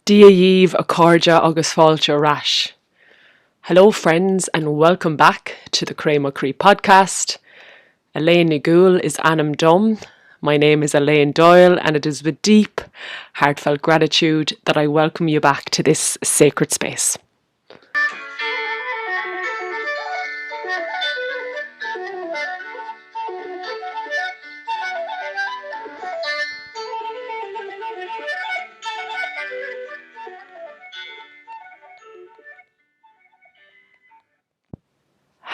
Dia Yves a Cordia agus Fáilte Rash. Hello friends and welcome back to the Grá Mòr podcast. Léan is Anam Dom. My name is Léan Doyle and it is with deep, heartfelt gratitude that I welcome you back to this sacred space.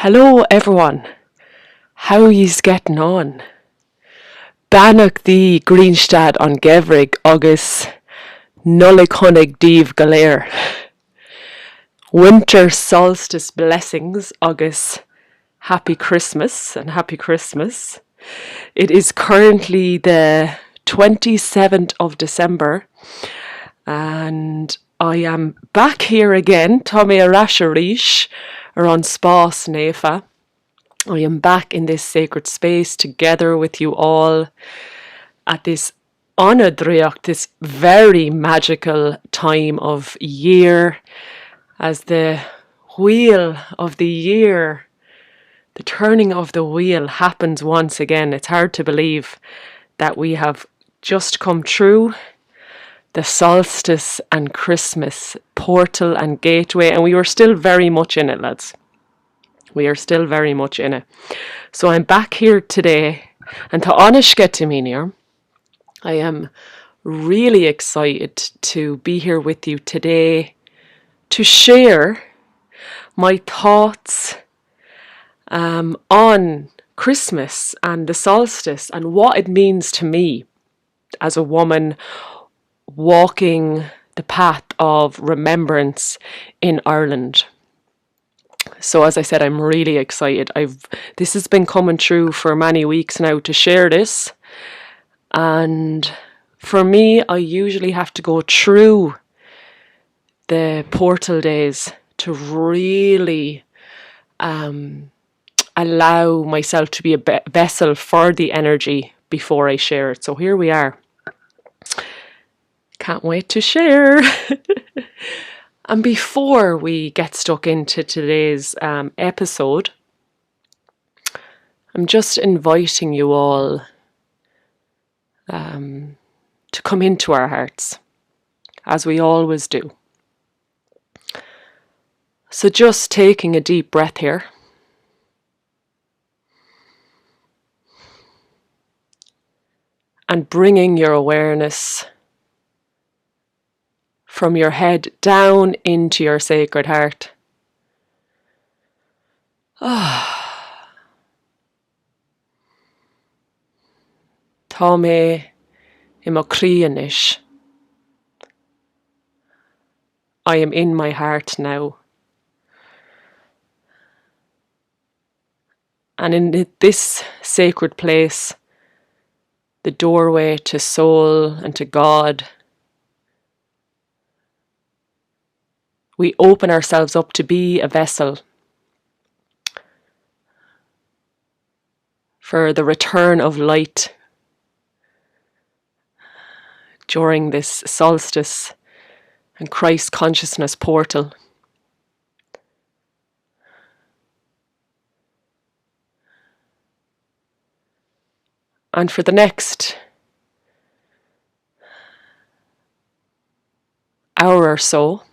Hello everyone, how yous getting on? Banach the Greenstad on Gevrig agus Nulliconig Div Galer. Winter solstice blessings agus happy Christmas and happy Christmas. It is currently the 27th of December and I am back here again, Tommy Arasharish, around Spás Nefa. I am back in this sacred space together with you all at this Anadriach, this very magical time of year, as the wheel of the year, the turning of the wheel happens once again. It's hard to believe that we have just come through the Solstice and Christmas portal and gateway, and we were still very much in it, lads. We are still very much in it. So I'm back here today, and to Anishke Timinir, I am really excited to be here with you today to share my thoughts on Christmas and the solstice and what it means to me as a woman walking the path of remembrance in Ireland. So as I said, I'm really excited. This has been coming through for many weeks now to share this. And for me, I usually have to go through the portal days to really allow myself to be a vessel for the energy before I share it. So here we are. Can't wait to share. And before we get stuck into today's episode, I'm just inviting you all to come into our hearts, as we always do. So just taking a deep breath here. And bringing your awareness from your head down into your sacred heart. Tá mé I mo críanis. I am in my heart now. And in this sacred place, the doorway to soul and to God, we open ourselves up to be a vessel for the return of light during this solstice and Christ consciousness portal. And for the next hour or so,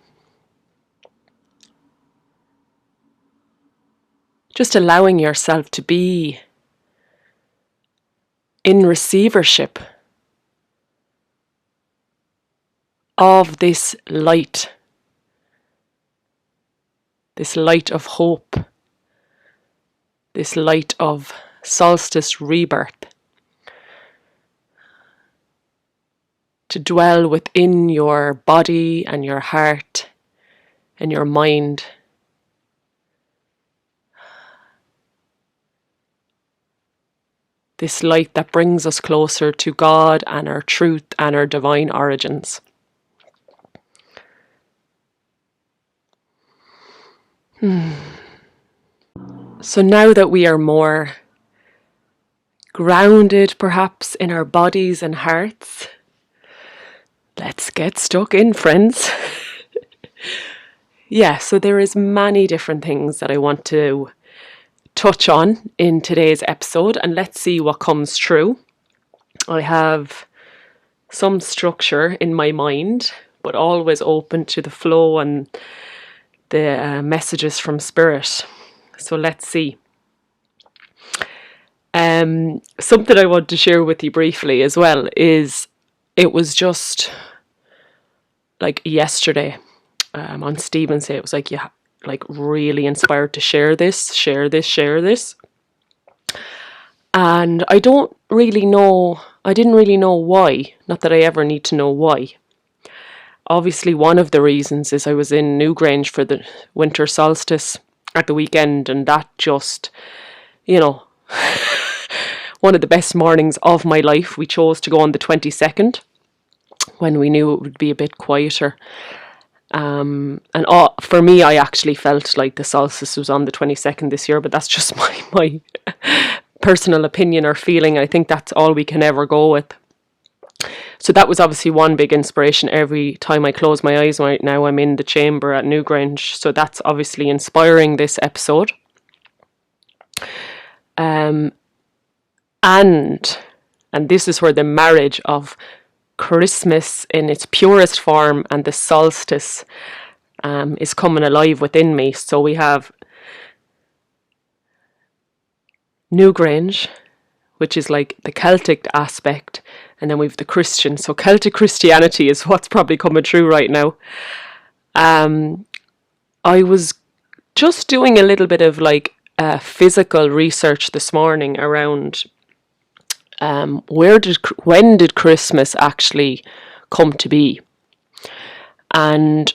just allowing yourself to be in receivership of this light of hope, this light of solstice rebirth, to dwell within your body and your heart and your mind. This light that brings us closer to God and our truth and our divine origins. So now that we are more grounded perhaps in our bodies and hearts, let's get stuck in, friends. Yeah, so there is many different things that I want to touch on in today's episode, and let's see what comes true. I have some structure in my mind, but always open to the flow and the messages from Spirit. So let's see. Something I want to share with you briefly as well is it was just like yesterday on Stephen's Day. It was like, yeah, like really inspired to share this. And I didn't really know why. Not that I ever need to know why. Obviously, one of the reasons is I was in Newgrange for the winter solstice at the weekend, and that just, one of the best mornings of my life. We chose to go on the 22nd when we knew it would be a bit quieter. For me, I actually felt like the solstice was on the 22nd this year, but that's just my personal opinion or feeling. I think that's all we can ever go with. So that was obviously one big inspiration. Every time I close my eyes right now, I'm in the chamber at Newgrange. So that's obviously inspiring this episode. And this is where the marriage of Christmas in its purest form and the solstice is coming alive within me. So we have Newgrange, which is like the Celtic aspect, and then we've the Christian. So Celtic Christianity is what's probably coming through right now. I was just doing a little bit of like physical research this morning around when did Christmas actually come to be? And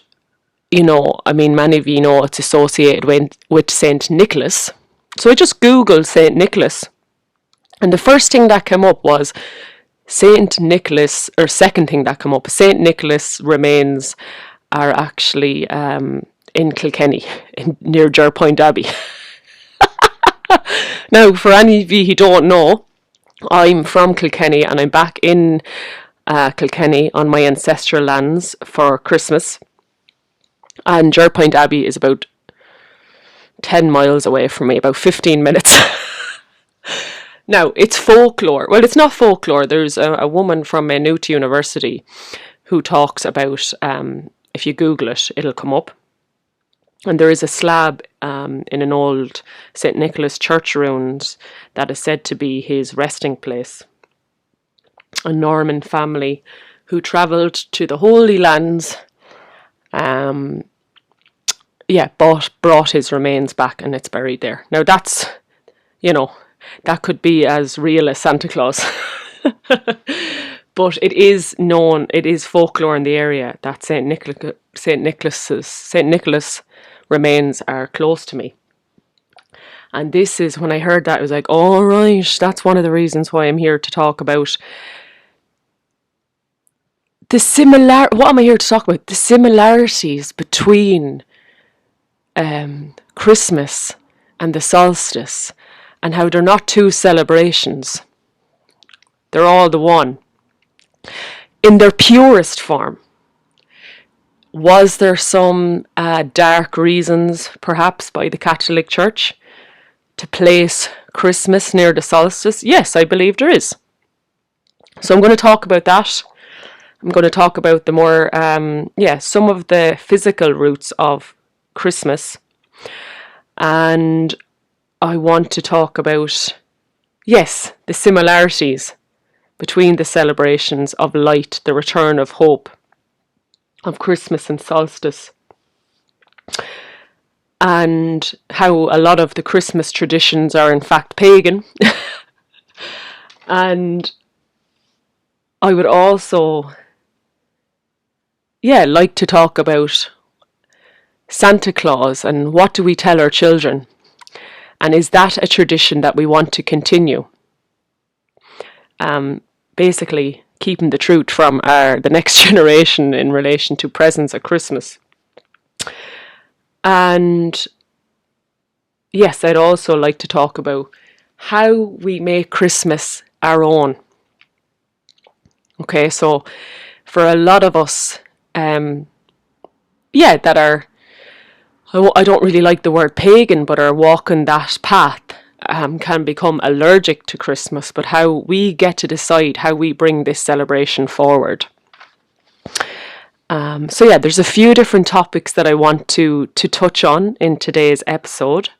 many of you know it's associated with Saint Nicolas. So I just googled Saint Nicolas, and the first thing that came up was Saint Nicolas, or second thing that came up, Saint Nicolas remains are actually in Kilkenny, near Jerpoint Abbey. Now, for any of you who don't know, I'm from Kilkenny, and I'm back in Kilkenny on my ancestral lands for Christmas. And Jerpoint Abbey is about 10 miles away from me, about 15 minutes. Now, it's folklore. Well, it's not folklore. There's a woman from Maynooth University who talks about, if you Google it, it'll come up. And there is a slab in an old St. Nicholas church ruins that is said to be his resting place. A Norman family who travelled to the Holy Lands, brought his remains back, and it's buried there. Now that's, that could be as real as Santa Claus. But it is folklore in the area that Saint Nicholas remains are close to me. And this is, when I heard that, I was like, all right, that's one of the reasons why I'm here to talk about what am I here to talk about? The similarities between Christmas and the solstice, and how they're not two celebrations. They're all the one. In their purest form. Was there some dark reasons, perhaps, by the Catholic Church to place Christmas near the solstice? Yes, I believe there is. So I'm going to talk about that. I'm going to talk about the more, some of the physical roots of Christmas. And I want to talk about, the similarities between the celebrations of light, the return of hope, of Christmas and solstice, and how a lot of the Christmas traditions are in fact pagan. And I would also like to talk about Santa Claus and what do we tell our children, and is that a tradition that we want to continue? Basically keeping the truth from the next generation in relation to presents at Christmas. And yes, I'd also like to talk about how we make Christmas our own. Okay, so for a lot of us, that are, I don't really like the word pagan, but are walking that path, can become allergic to Christmas, but how we get to decide how we bring this celebration forward. There's a few different topics that I want to touch on in today's episode,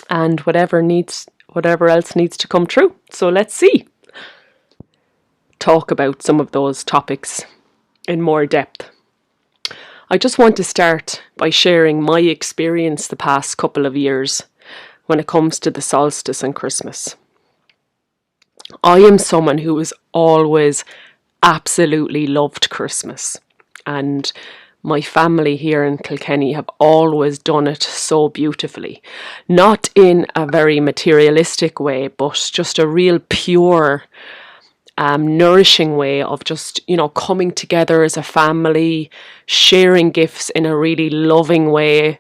and whatever else needs to come true. So let's talk about some of those topics in more depth. I just want to start by sharing my experience the past couple of years when it comes to the solstice and Christmas. I am someone who has always absolutely loved Christmas, and my family here in Kilkenny have always done it so beautifully. Not in a very materialistic way, but just a real pure, nourishing way of just, coming together as a family, sharing gifts in a really loving way,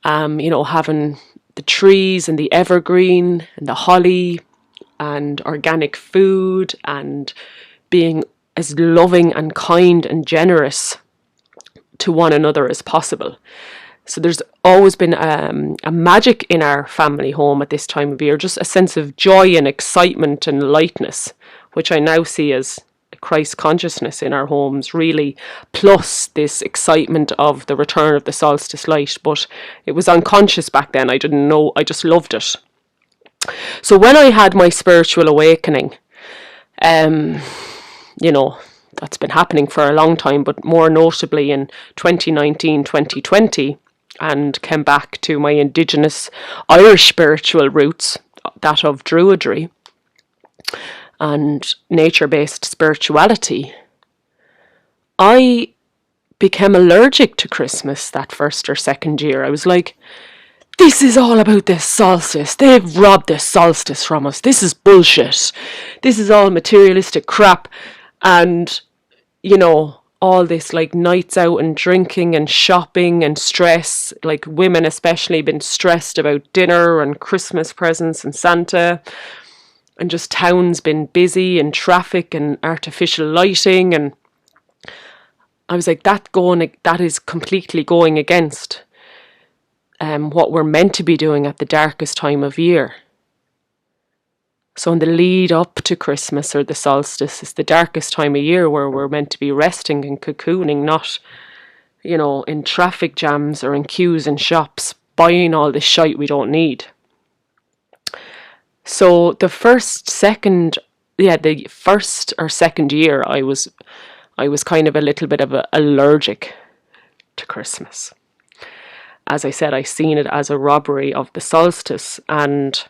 having the trees and the evergreen and the holly and organic food, and being as loving and kind and generous to one another as possible. So there's always been a magic in our family home at this time of year, just a sense of joy and excitement and lightness, which I now see as a Christ consciousness in our homes, really, plus this excitement of the return of the solstice light. But it was unconscious back then. I didn't know, I just loved it. So when I had my spiritual awakening, that's been happening for a long time, but more notably in 2019, 2020, and came back to my indigenous Irish spiritual roots, that of Druidry and nature-based spirituality, I became allergic to Christmas that first or second year. I was like, this is all about this solstice. They've robbed this solstice from us. This is bullshit. This is all materialistic crap. And, all this like nights out and drinking and shopping and stress, like women especially been stressed about dinner and Christmas presents and Santa, and just towns been busy and traffic and artificial lighting. And I was like, that is completely going against what we're meant to be doing at the darkest time of year. So in the lead up to Christmas or the solstice is the darkest time of year, where we're meant to be resting and cocooning, not, in traffic jams or in queues in shops, buying all this shite we don't need. So the first or second year, I was kind of a little bit of allergic to Christmas. As I said, I seen it as a robbery of the solstice and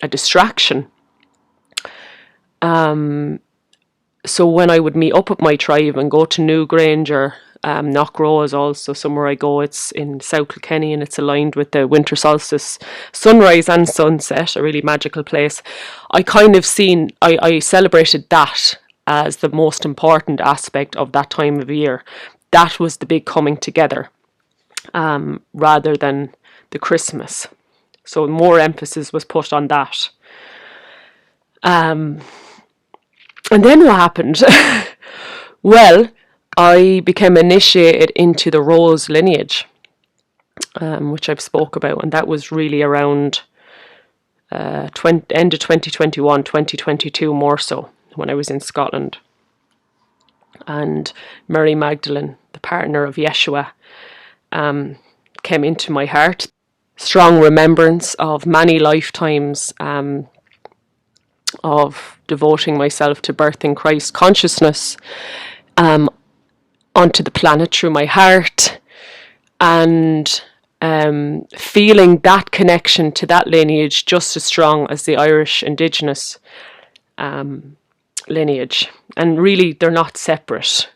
a distraction. So when I would meet up with my tribe and go to New Grange, or Grá is also somewhere I go. It's in South Kilkenny and it's aligned with the winter solstice sunrise and sunset, a really magical place. I kind of I celebrated that as the most important aspect of that time of year. That was the big coming together, rather than the Christmas. So more emphasis was put on that. And then what happened? Well, I became initiated into the Rose lineage, which I've spoke about, and that was really around end of 2021, 2022 more so, when I was in Scotland. And Mary Magdalene, the partner of Yeshua, came into my heart. Strong remembrance of many lifetimes of devoting myself to birthing Christ consciousness onto the planet through my heart, and feeling that connection to that lineage just as strong as the Irish indigenous lineage. And really, they're not separate.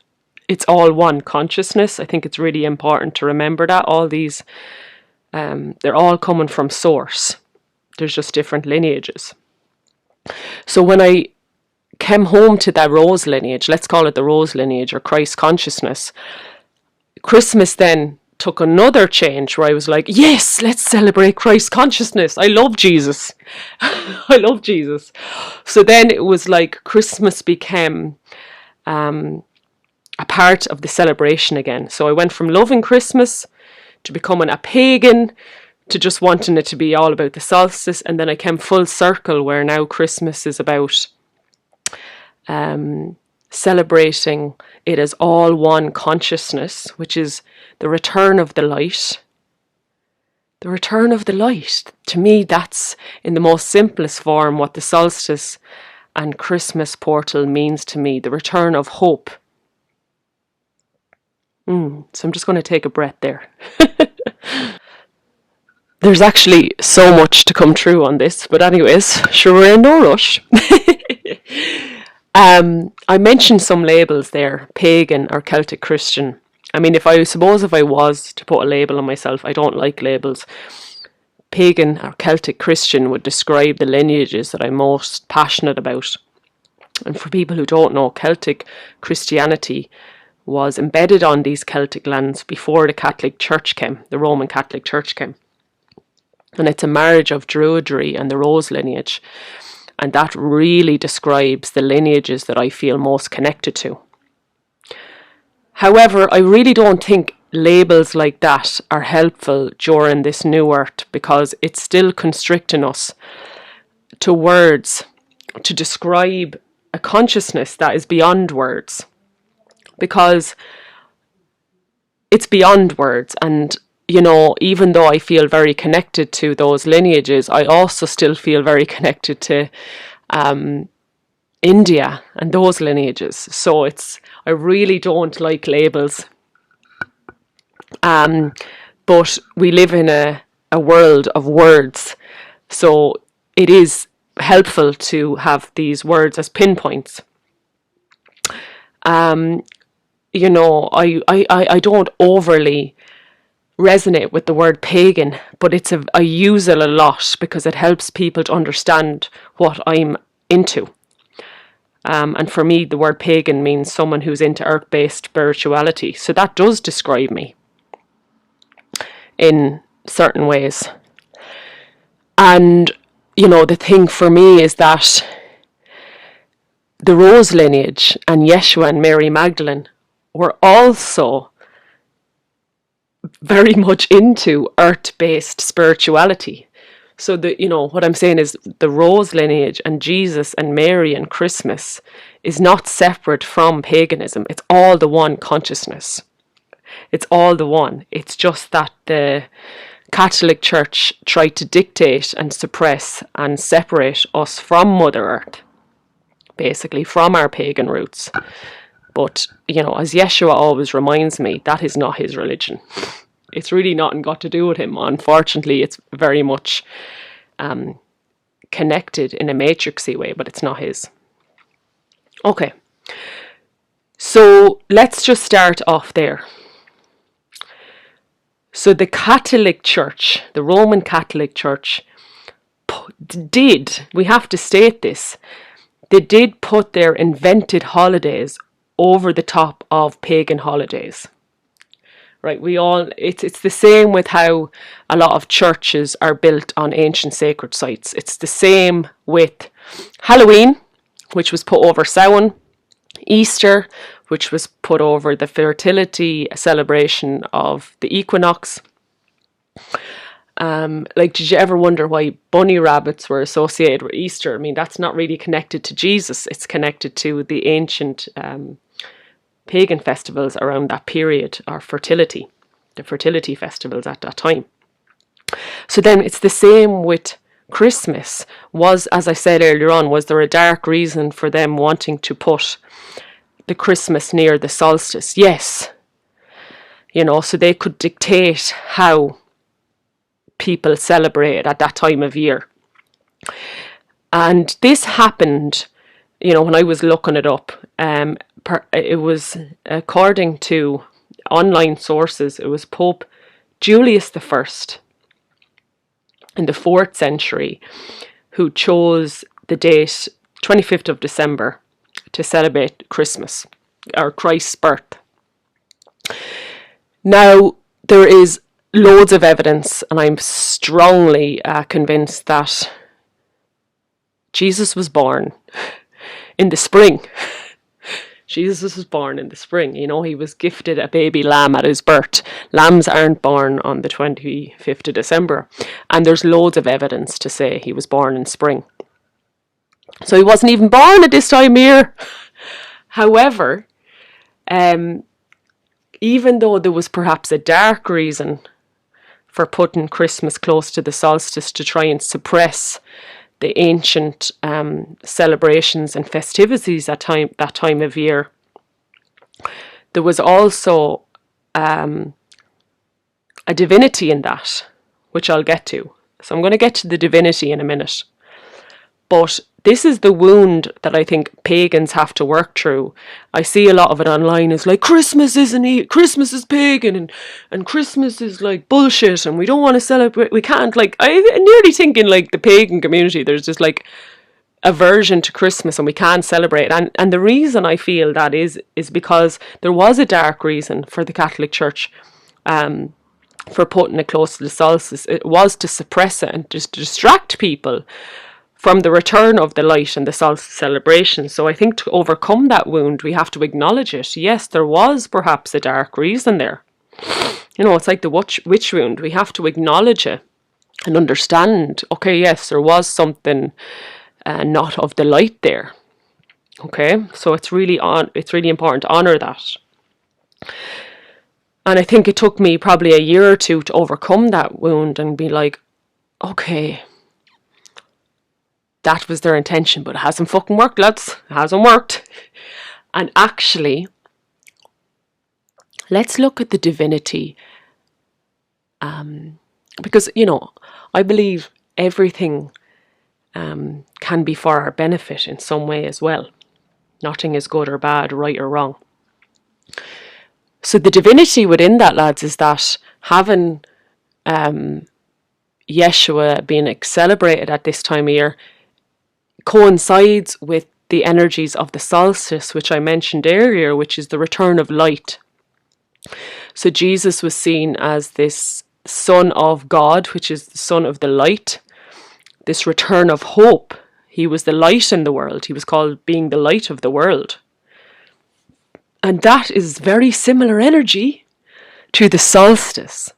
It's all one consciousness. I think it's really important to remember that. All these, they're all coming from source. There's just different lineages. So when I came home to that Rose lineage, let's call it the Rose lineage or Christ consciousness, Christmas then took another change where I was like, yes, let's celebrate Christ consciousness. I love Jesus. I love Jesus. So then it was like Christmas became a part of the celebration again. So I went from loving Christmas to becoming a pagan to just wanting it to be all about the solstice, and then I came full circle where now Christmas is about celebrating it as all one consciousness, which is the return of the light. The return of the light. To me, that's in the most simplest form what the solstice and Christmas portal means to me, the return of hope. So I'm just going to take a breath there. There's actually so much to come true on this, but anyways, sure, we're in no rush. I mentioned some labels there, pagan or Celtic Christian. I mean, if I was to put a label on myself, I don't like labels. Pagan or Celtic Christian would describe the lineages that I'm most passionate about. And for people who don't know, Celtic Christianity was embedded on these Celtic lands before the Catholic Church came, the Roman Catholic Church came. And it's a marriage of Druidry and the Rose lineage. And that really describes the lineages that I feel most connected to. However, I really don't think labels like that are helpful during this new earth, because it's still constricting us to words to describe a consciousness that is beyond words. Because it's beyond words, and you know, even though I feel very connected to those lineages, I also still feel very connected to India and those lineages. So I really don't like labels. But we live in a world of words, so it is helpful to have these words as pinpoints. You know, I don't overly resonate with the word pagan, but I use it a lot because it helps people to understand what I'm into. And for me, the word pagan means someone who's into earth-based spirituality. So that does describe me in certain ways. And, you know, the thing for me is that the Rose lineage and Yeshua and Mary Magdalene were also very much into earth-based spirituality. So what I'm saying is the Rose lineage and Jesus and Mary and Christmas is not separate from paganism. It's all the one consciousness. It's all the one. It's just that the Catholic Church tried to dictate and suppress and separate us from Mother Earth, basically from our pagan roots. But, you know, as Yeshua always reminds me, that is not his religion. It's really nothing got to do with him. Unfortunately, it's very much connected in a matrixy way, but it's not his. Okay. So let's just start off there. So the Catholic Church, the Roman Catholic Church, we have to state this, they did put their invented holidays over the top of pagan holidays. Right, it's the same with how a lot of churches are built on ancient sacred sites. It's the same with Halloween, which was put over Samhain, Easter, which was put over the fertility celebration of the equinox. Did you ever wonder why bunny rabbits were associated with Easter? I mean, that's not really connected to Jesus. It's connected to the ancient pagan festivals around that period, or the fertility festivals at that time. So then it's the same with Christmas. As I said earlier on, was there a dark reason for them wanting to put the Christmas near the solstice? Yes. You know, so they could dictate how people celebrate at that time of year. And this happened, you know, when I was looking it up, it was, according to online sources, it was Pope Julius I in the 4th century who chose the date 25th of December to celebrate Christmas, or Christ's birth. Now, there is loads of evidence, and I'm strongly convinced that Jesus was born in the spring. Jesus was born in the spring. You know, he was gifted a baby lamb at his birth. Lambs aren't born on the 25th of December. And there's loads of evidence to say he was born in spring. So he wasn't even born at this time of year. However, even though there was perhaps a dark reason for putting Christmas close to the solstice to try and suppress the ancient celebrations and festivities at that time of year, there was also a divinity in that, which I'll get to. So I'm going to get to the divinity in a minute. But this is the wound that I think pagans have to work through. I see a lot of it online. It's like, Christmas Christmas is pagan and Christmas is like bullshit and we don't want to celebrate. We can't, like, I'm nearly thinking like the pagan community, there's just like aversion to Christmas and we can't celebrate. And the reason I feel that is because there was a dark reason for the Catholic Church for putting it close to the solstice. It was to suppress it and just distract people from the return of the light and the solstice celebration. So I think to overcome that wound, we have to acknowledge it. Yes, there was perhaps a dark reason there. You know, it's like the witch wound. We have to acknowledge it and understand, okay, yes, there was something not of the light there. Okay, so it's really important to honour that. And I think it took me probably a year or two to overcome that wound and be like, okay, that was their intention, but it hasn't fucking worked, lads. It hasn't worked. And actually, let's look at the divinity. Because, you know, I believe everything can be for our benefit in some way as well. Nothing is good or bad, right or wrong. So the divinity within that, lads, is that having Yeshua being celebrated at this time of year coincides with the energies of the solstice, which I mentioned earlier, which is the return of light. So Jesus was seen as this Son of God, which is the Son of the light, this return of hope. He was the light in the world. He was called being the light of the world. And that is very similar energy to the solstice.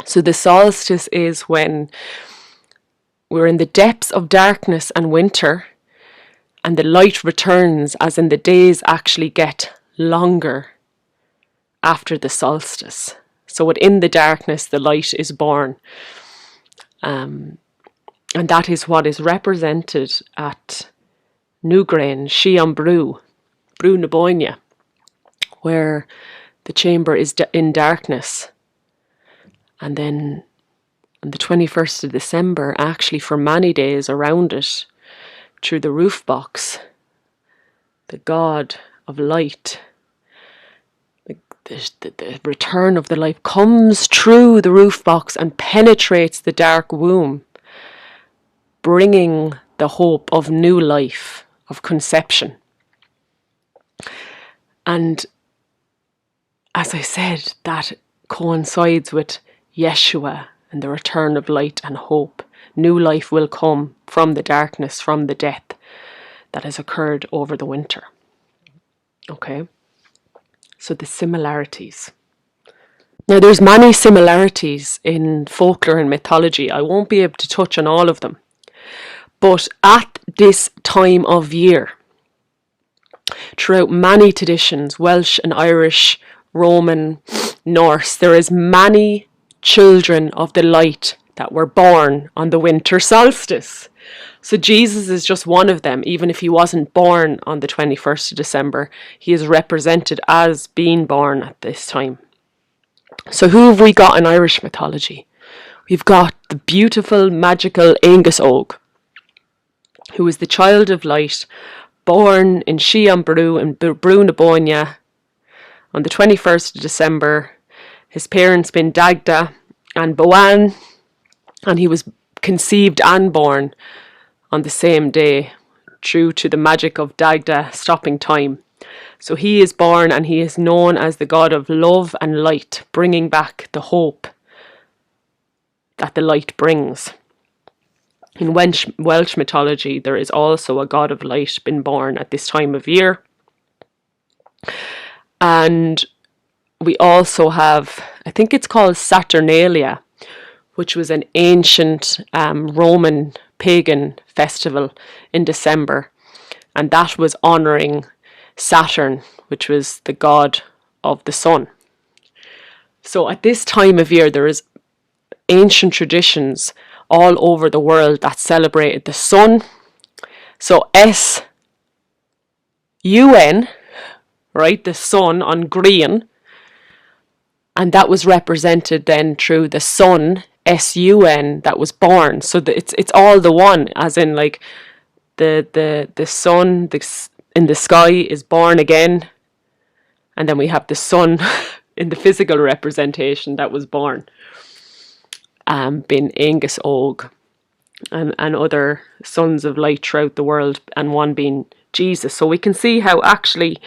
So the solstice is when we're in the depths of darkness and winter, and the light returns, as in the days actually get longer after the solstice. So within the darkness, the light is born. And that is what is represented at Newgrain, Shean Brew na Boine, where the chamber is in darkness. And then on the 21st of December, actually for many days around it, through the roof box, the God of light, the return of the light comes through the roof box and penetrates the dark womb, bringing the hope of new life, of conception. And as I said, that coincides with Yeshua and the return of light and hope. New life will come from the darkness, from the death that has occurred over the winter. Okay? So the similarities. Now there's many similarities in folklore and mythology. I won't be able to touch on all of them. But at this time of year, throughout many traditions, Welsh and Irish, Roman, Norse, there is many children of the light that were born on the winter solstice. So Jesus is just one of them. Even if he wasn't born on the 21st of December, he is represented as being born at this time. So who have we got in Irish mythology? We've got the beautiful, magical Angus Og, who is the child of light, born in Shean Brew in Brú na Boine on the 21st of December. His parents been Dagda and Boan, and he was conceived and born on the same day, due to the magic of Dagda stopping time. So he is born and he is known as the God of love and light, bringing back the hope that the light brings. In Welsh mythology, there is also a God of light been born at this time of year. And we also have, I think it's called Saturnalia, which was an ancient Roman pagan festival in December. And that was honouring Saturn, which was the god of the sun. So at this time of year, there is ancient traditions all over the world that celebrated the sun. So S-U-N, right, the sun on green, and that was represented then through the sun, S-U-N, that was born. So it's all the one, as in like the sun in the sky is born again, and then we have the sun in the physical representation that was born, being Angus Og and other sons of light throughout the world, and one being Jesus. So we can see how it actually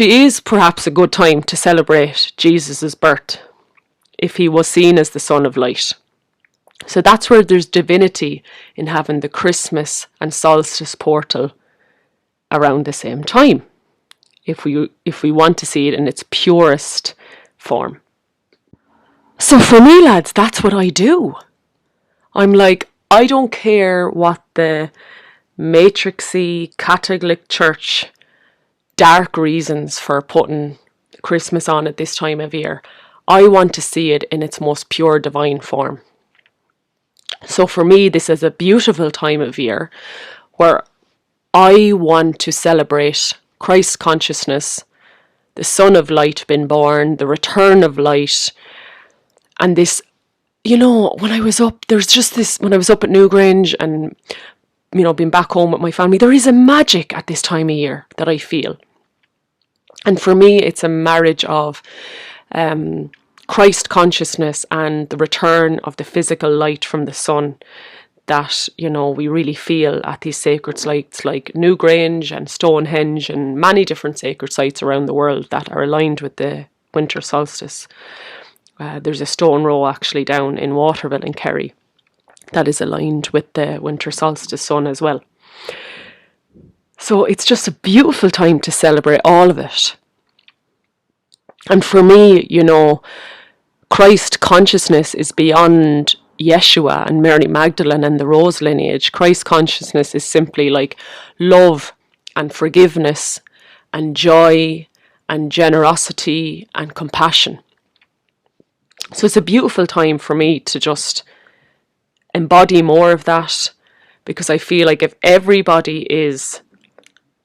is perhaps a good time to celebrate Jesus' birth, if he was seen as the Son of Light. So that's where there's divinity in having the Christmas and solstice portal around the same time, if we want to see it in its purest form. So for me, lads, that's what I do. I'm like, I don't care what the matrixy Catholic Church dark reasons for putting Christmas on at this time of year. I want to see it in its most pure divine form. So for me, this is a beautiful time of year where I want to celebrate Christ's consciousness, the Son of Light being born, the return of light, and this, when I was up, there's just this, when I was up at Newgrange and, being back home with my family, there is a magic at this time of year that I feel. And for me, it's a marriage of Christ consciousness and the return of the physical light from the sun that, we really feel at these sacred sites like Newgrange and Stonehenge and many different sacred sites around the world that are aligned with the winter solstice. There's a stone row actually down in Waterville in Kerry that is aligned with the winter solstice sun as well. So it's just a beautiful time to celebrate all of it. And for me, Christ consciousness is beyond Yeshua and Mary Magdalene and the Rose lineage. Christ consciousness is simply like love and forgiveness and joy and generosity and compassion. So it's a beautiful time for me to just embody more of that, because I feel like if everybody is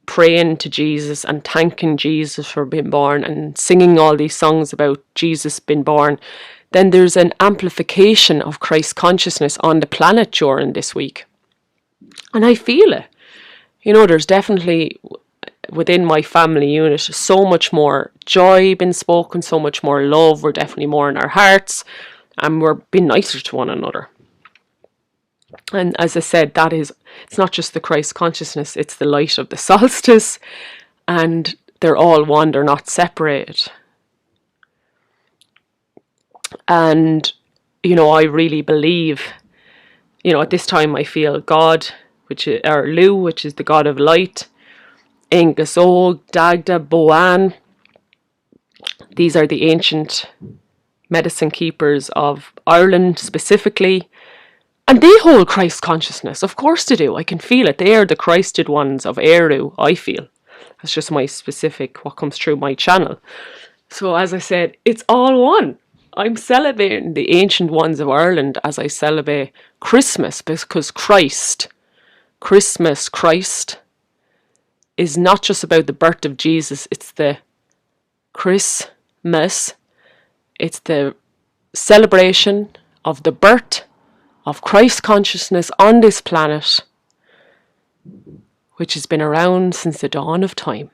praying to Jesus and thanking Jesus for being born and singing all these songs about Jesus being born, then there's an amplification of Christ consciousness on the planet during this week. And I feel it. There's definitely within my family unit so much more joy being spoken, so much more love. We're definitely more in our hearts and we're being nicer to one another. And as I said, it's not just the Christ consciousness, it's the light of the solstice, and they're all one, they're not separated. And, I really believe, at this time I feel God, Lu, which is the god of light, Angus Og, Dagda, Boan, these are the ancient medicine keepers of Ireland specifically. And they hold Christ consciousness. Of course they do. I can feel it. They are the Christed ones of Eru, I feel. That's just my specific, what comes through my channel. So as I said, it's all one. I'm celebrating the ancient ones of Ireland as I celebrate Christmas, because Christ is not just about the birth of Jesus. It's the Christmas. It's the celebration of the birth of Christ consciousness on this planet, which has been around since the dawn of time.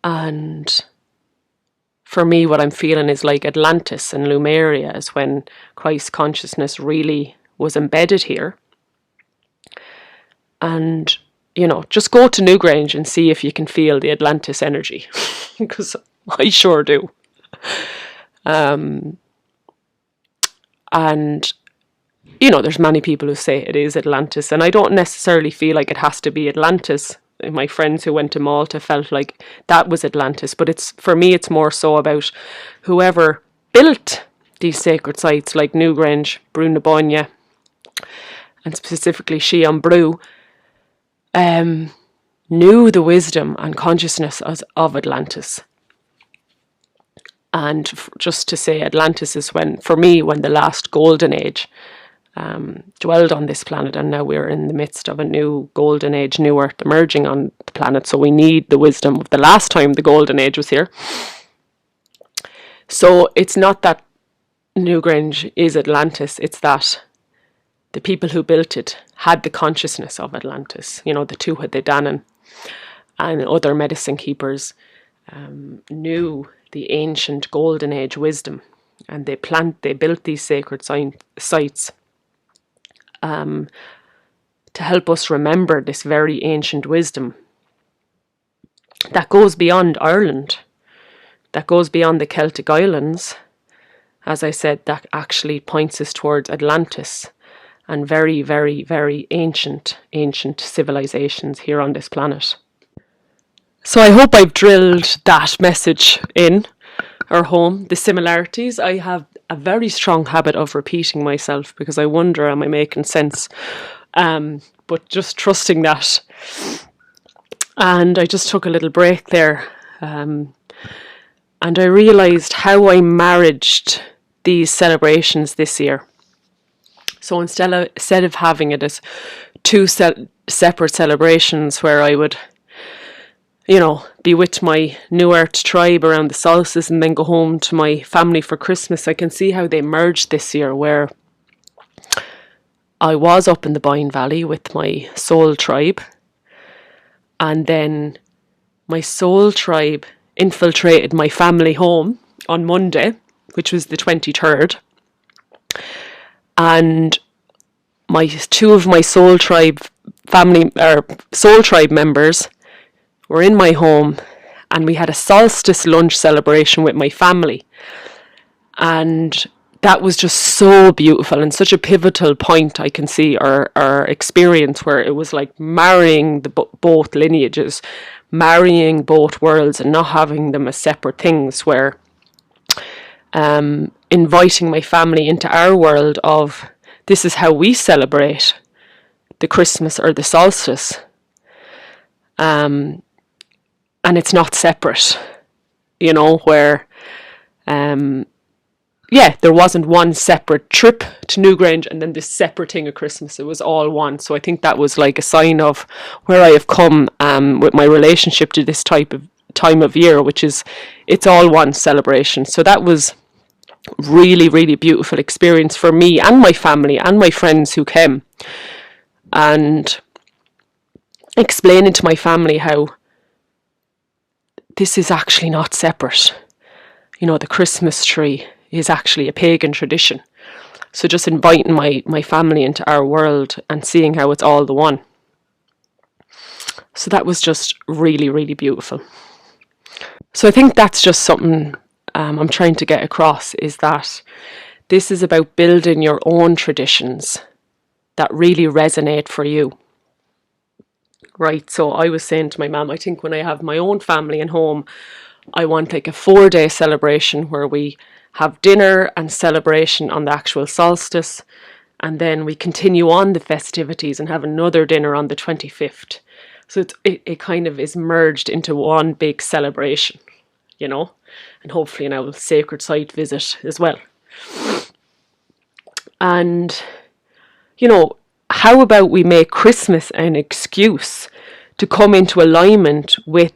And for me, what I'm feeling is like Atlantis and Lemuria is when Christ consciousness really was embedded here. And, just go to Newgrange and see if you can feel the Atlantis energy, because I sure do. And you know, there's many people who say it is Atlantis, and I don't necessarily feel like it has to be Atlantis. My friends who went to Malta felt like that was Atlantis, but it's, for me, it's more so about whoever built these sacred sites like Newgrange, Brú na Báine, and specifically Shean Brew, knew the wisdom and consciousness of Atlantis. And just to say, Atlantis is when, for me, when the last golden age dwelled on this planet, and now we're in the midst of a new golden age, new earth emerging on the planet, so we need the wisdom of the last time the golden age was here. So it's not that Newgrange is Atlantis, it's that the people who built it had the consciousness of Atlantis. You know, the Tuatha Dé Danann and other medicine keepers knew the ancient golden age wisdom, and they built these sacred sites to help us remember this very ancient wisdom that goes beyond Ireland, that goes beyond the Celtic Islands. As I said, that actually points us towards Atlantis and very, very, very ancient civilizations here on this planet. So I hope I've drilled that message in our home, the similarities. I have a very strong habit of repeating myself because I wonder, am I making sense? But just trusting that. And I just took a little break there. And I realised how I managed these celebrations this year. So instead of having it as two separate celebrations where I would, you know, be with my New Earth tribe around the solstice and then go home to my family for Christmas, I can see how they merged this year, where I was up in the Boyne Valley with my soul tribe, and then my soul tribe infiltrated my family home on Monday, which was the 23rd, and two of my soul tribe members were in my home, and we had a solstice lunch celebration with my family, and that was just so beautiful and such a pivotal point. I can see our experience where it was like marrying both lineages, marrying both worlds and not having them as separate things, where inviting my family into our world of this is how we celebrate the Christmas or the solstice. And it's not separate, you know, where, there wasn't one separate trip to Newgrange and then this separate thing of Christmas. It was all one. So I think that was like a sign of where I have come with my relationship to this time of year, which is, it's all one celebration. So that was really, really beautiful experience for me and my family and my friends who came, and explaining to my family how this is actually not separate. You know, the Christmas tree is actually a pagan tradition. So just inviting my family into our world and seeing how it's all the one. So that was just really, really beautiful. So I think that's just something I'm trying to get across, is that this is about building your own traditions that really resonate for you. Right, so I was saying to my mum, I think when I have my own family and home, I want like a 4-day celebration where we have dinner and celebration on the actual solstice, and then we continue on the festivities and have another dinner on the 25th. So it kind of is merged into one big celebration, you know, and hopefully an old sacred site visit as well. And, you know, how about we make Christmas an excuse to come into alignment with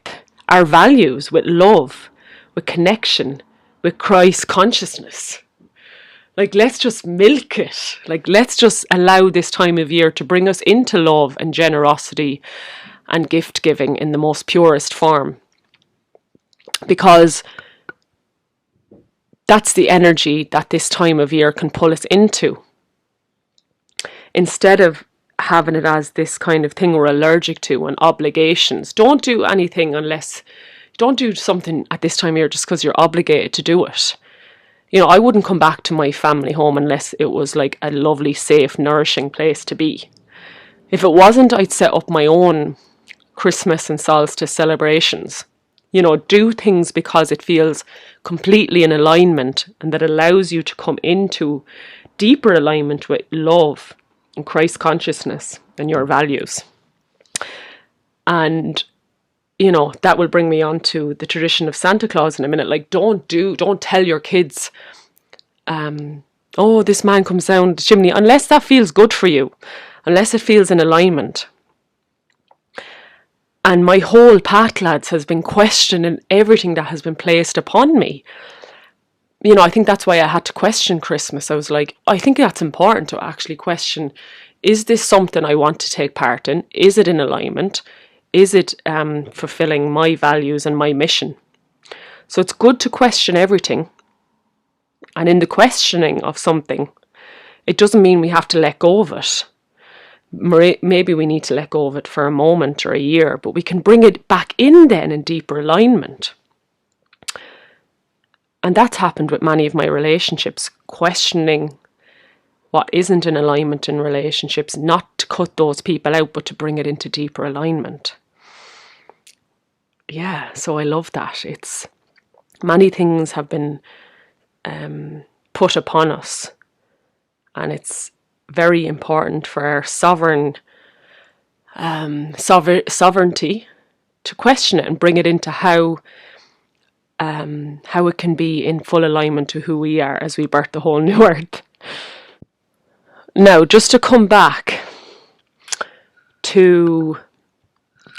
our values, with love, with connection, with Christ consciousness? Like, let's just milk it. Like, let's just allow this time of year to bring us into love and generosity and gift giving in the most purest form. Because that's the energy that this time of year can pull us into. Instead of having it as this kind of thing we're allergic to and obligations. Don't do anything don't do something at this time of year just because you're obligated to do it. I wouldn't come back to my family home unless it was like a lovely, safe, nourishing place to be. If it wasn't, I'd set up my own Christmas and solstice celebrations. Do things because it feels completely in alignment, and that allows you to come into deeper alignment with love and Christ consciousness and your values. And that will bring me on to the tradition of Santa Claus in a minute. Like, don't tell your kids, oh, this man comes down the chimney, unless that feels good for you, unless it feels in alignment. And my whole path, lads, has been questioning everything that has been placed upon me. I think that's why I had to question Christmas. I was like, I think that's important to actually question, is this something I want to take part in? Is it in alignment? Is it fulfilling my values and my mission? So it's good to question everything. And in the questioning of something, it doesn't mean we have to let go of it. Maybe we need to let go of it for a moment or a year, but we can bring it back in then in deeper alignment. And that's happened with many of my relationships, questioning what isn't in alignment in relationships, not to cut those people out, but to bring it into deeper alignment. Yeah, so I love that. It's many things have been put upon us, and it's very important for our sovereignty to question it and bring it into how it can be in full alignment to who we are as we birth the whole new earth. Now, just to come back to,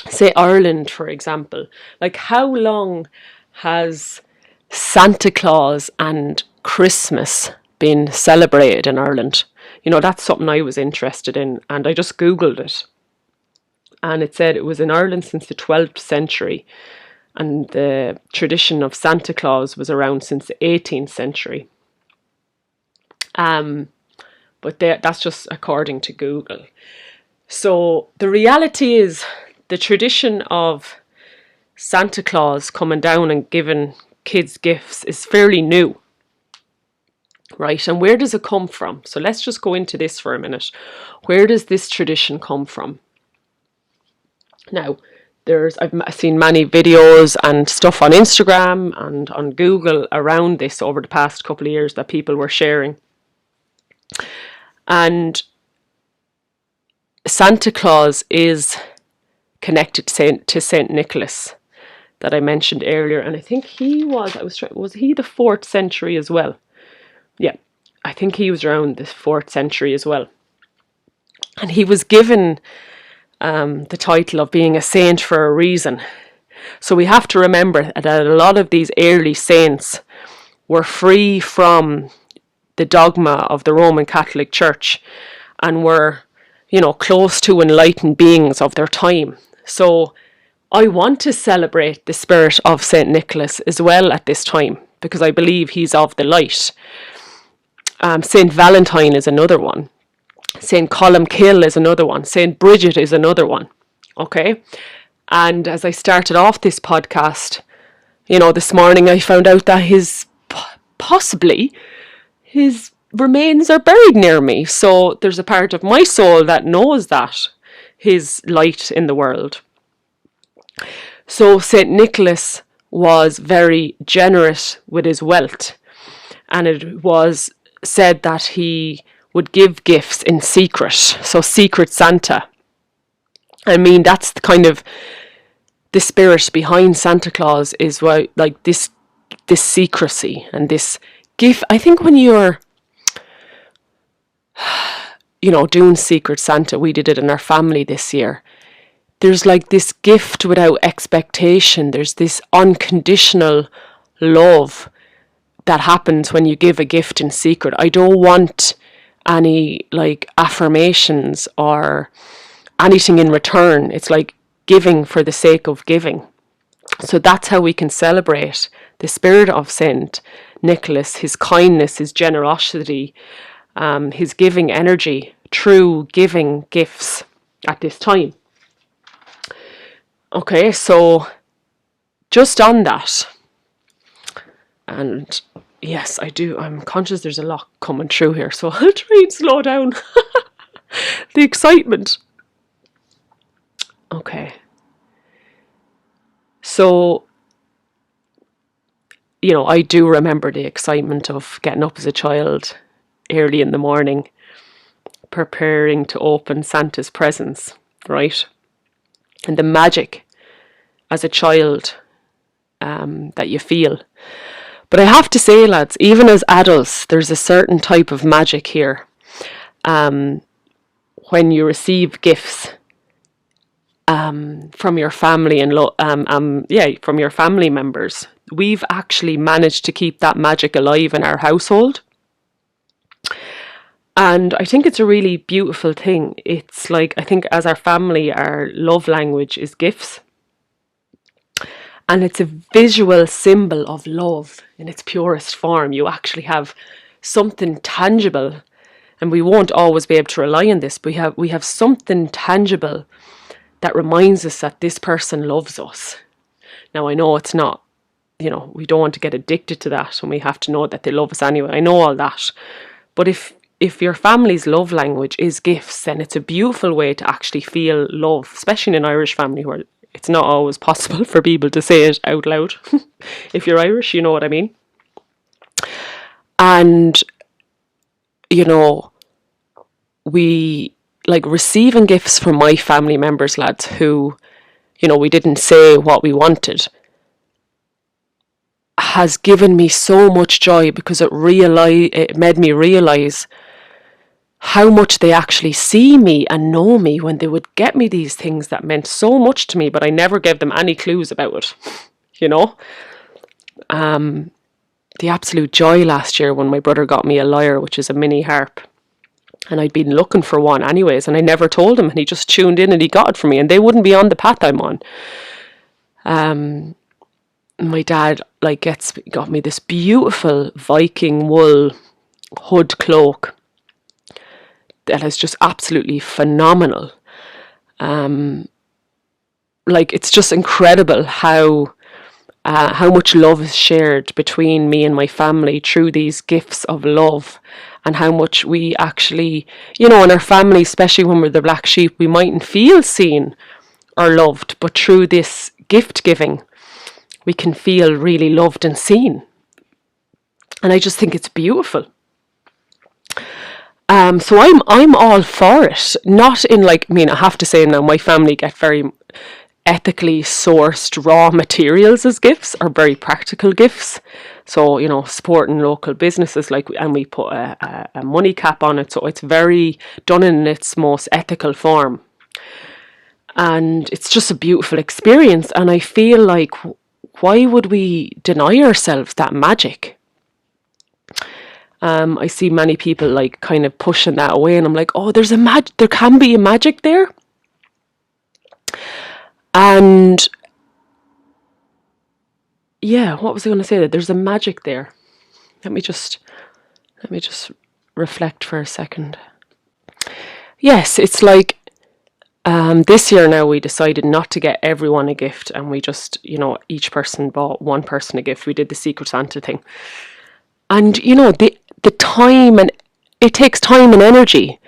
say, Ireland, for example, like, how long has Santa Claus and Christmas been celebrated in Ireland? That's something I was interested in, and I just Googled it. And it said it was in Ireland since the 12th century, and the tradition of Santa Claus was around since the 18th century. But that's just according to Google. So the reality is, the tradition of Santa Claus coming down and giving kids gifts is fairly new. Right, and where does it come from? So let's just go into this for a minute. Where does this tradition come from? Now, I've seen many videos and stuff on Instagram and on Google around this over the past couple of years that people were sharing. And Santa Claus is connected to Saint Nicolas that I mentioned earlier, and I think was he the 4th century as well? Yeah, I think he was around the 4th century as well. And he was given the title of being a saint for a reason. So we have to remember that a lot of these early saints were free from the dogma of the Roman Catholic Church and were, close to enlightened beings of their time. So I want to celebrate the spirit of Saint Nicholas as well at this time, because I believe he's of the light. Saint Valentine is another one. Saint Columkill is another one. Saint Bridget is another one. Okay? And as I started off this podcast, this morning I found out that possibly his remains are buried near me. So there's a part of my soul that knows that his light in the world. So Saint Nicholas was very generous with his wealth, and it was said that he would give gifts in secret. So secret Santa. I mean, that's the kind of the spirit behind Santa Claus, is why, like, this secrecy and this gift. I think when you're doing secret Santa, we did it in our family this year, there's like this gift without expectation. There's this unconditional love that happens when you give a gift in secret. I don't want any like affirmations or anything in return. It's like giving for the sake of giving. So that's how we can celebrate the spirit of Saint Nicholas, his kindness, his generosity, his giving energy, true giving gifts at this time. Okay, so just on that, and yes, I do. I'm conscious there's a lot coming through here, so I'll try and slow down. The excitement. Okay. So, I do remember the excitement of getting up as a child early in the morning, preparing to open Santa's presents, right? And the magic as a child that you feel. But I have to say, lads, even as adults, there's a certain type of magic here. When you receive gifts from your family and from your family members, we've actually managed to keep that magic alive in our household. And I think it's a really beautiful thing. It's like, I think as our family, our love language is gifts. And it's a visual symbol of love in its purest form. You actually have something tangible, and we won't always be able to rely on this, but we have something tangible that reminds us that this person loves us. Now, I know it's not, we don't want to get addicted to that, and we have to know that they love us anyway. I know all that. But if your family's love language is gifts, then it's a beautiful way to actually feel love, especially in an Irish family where it's not always possible for people to say it out loud. If you're Irish, you know what I mean. And, we like receiving gifts from my family members, lads, who, we didn't say what we wanted, has given me so much joy, because it made me realise how much they actually see me and know me when they would get me these things that meant so much to me, but I never gave them any clues about it, The absolute joy last year when my brother got me a lyre, which is a mini harp. And I'd been looking for one anyways, and I never told him, and he just tuned in and he got it for me, and they wouldn't be on the path I'm on. My dad got me this beautiful Viking wool hood cloak that is just absolutely phenomenal. It's just incredible how much love is shared between me and my family through these gifts of love, and how much we actually, in our family, especially when we're the black sheep, we mightn't feel seen or loved, but through this gift giving, we can feel really loved and seen. And I just think it's beautiful. So I'm all for it. Not in I have to say now, my family get very ethically sourced raw materials as gifts, or very practical gifts. So, supporting local businesses, and we put a money cap on it. So it's very done in its most ethical form. And it's just a beautiful experience. And I feel like, why would we deny ourselves that magic? I see many people kind of pushing that away, and I'm like, oh, there can be a magic there. And yeah, what was I going to say? That there's a magic there. Let me just reflect for a second. Yes, it's like this year now we decided not to get everyone a gift, and we just, each person bought one person a gift. We did the Secret Santa thing. And, the time, and it takes time and energy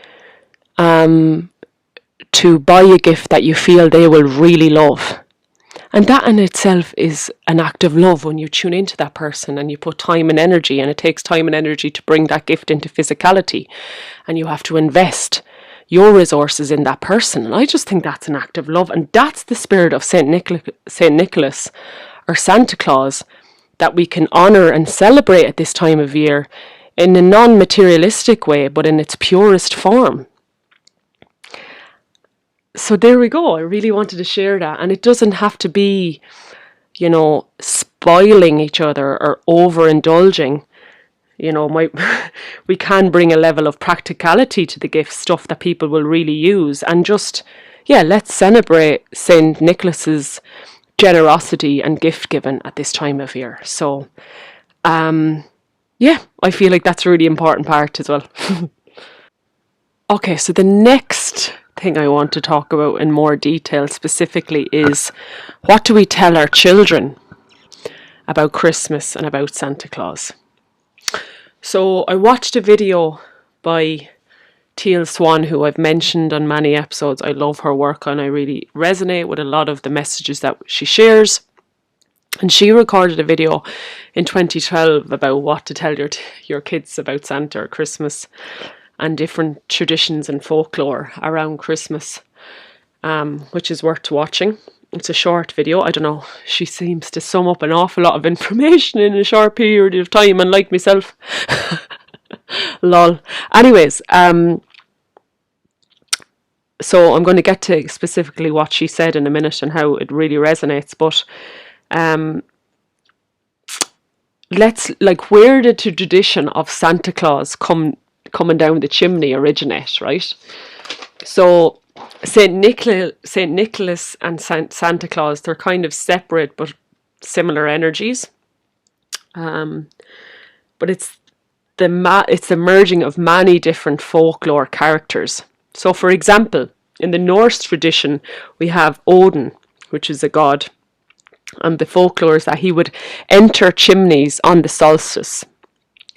to buy a gift that you feel they will really love. And that in itself is an act of love when you tune into that person and you put time and energy, and it takes time and energy to bring that gift into physicality, and you have to invest your resources in that person. And I just think that's an act of love, and that's the spirit of Saint Nicolas or Santa Claus that we can honour and celebrate at this time of year in a non-materialistic way, but in its purest form. So there we go. I really wanted to share that. And it doesn't have to be, spoiling each other or overindulging. We can bring a level of practicality to the gift, stuff that people will really use. And just, let's celebrate St. Nicholas's generosity and gift giving at this time of year. So, I feel like that's a really important part as well. Okay, so the next thing I want to talk about in more detail specifically is, what do we tell our children about Christmas and about Santa Claus? So I watched a video by Teal Swan, who I've mentioned on many episodes. I love her work and I really resonate with a lot of the messages that she shares. And she recorded a video in 2012 about what to tell your kids about Santa or Christmas and different traditions and folklore around Christmas, which is worth watching. It's a short video. I don't know. She seems to sum up an awful lot of information in a short period of time, and like myself. Lol. Anyways, so I'm going to get to specifically what she said in a minute and how it really resonates, but where did the tradition of Santa Claus coming down the chimney originate, right? So Saint Nicholas and Santa Claus, they're kind of separate but similar energies. But it's the merging of many different folklore characters. So for example, in the Norse tradition, we have Odin, which is a god. And the folklore is that he would enter chimneys on the solstice,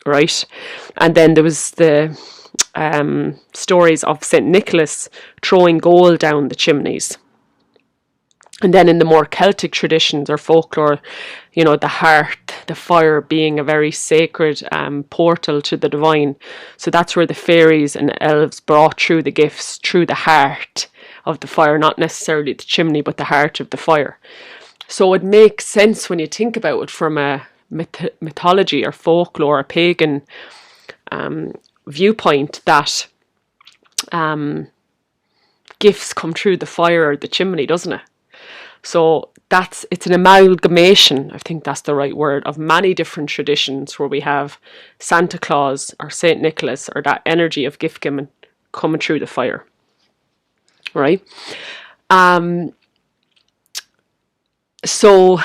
right? And then there was the stories of St. Nicholas throwing gold down the chimneys. And then in the more Celtic traditions or folklore, you know, the hearth, the fire being a very sacred portal to the divine. So that's where the fairies and elves brought through the gifts through the heart of the fire, not necessarily the chimney, but the heart of the fire. So it makes sense when you think about it from a mythology or folklore or pagan viewpoint that gifts come through the fire or the chimney, doesn't it? So it's an amalgamation, I think that's the right word, of many different traditions where we have Santa Claus or Saint Nicholas or that energy of gift giving coming through the fire, right? So